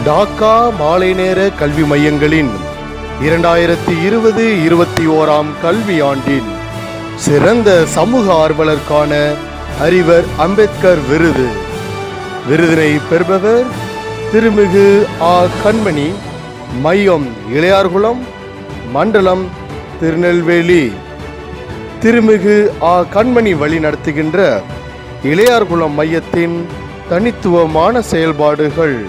டாக்கா மாலை நேர கல்வி மையங்களின் 2020-21 கல்வியாண்டின் சிறந்த சமூக ஆர்வலருக்கான அறிவர் அம்பேத்கர் விருதினை பெறுபவர் திருமிகு ஆ. கண்மணி, மையம் இளையார்குளம், மண்டலம் திருநெல்வேலி. திருமிகு ஆ. கண்மணி வழி நடத்துகின்ற இளையார்குளம் மையத்தின் தனித்துவமான செயல்பாடுகள்.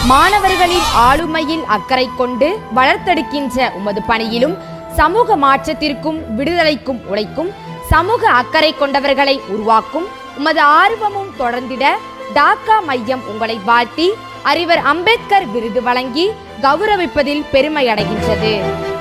மாணவர்களின் ஆளுமையில் அக்கறை கொண்டு வளர்த்தெடுக்கின்ற உமது பணியிலும் சமூக மாற்றத்திற்கும் விடுதலைக்கும் உழைக்கும் சமூக அக்கறை கொண்டவர்களை உருவாக்கும் உமது ஆர்வமும் தொடர்ந்திட டாக்கா மையம் உங்களை வாழ்த்தி அறிவர் அம்பேத்கர் விருது வழங்கி கௌரவிப்பதில் பெருமை அடைகின்றது.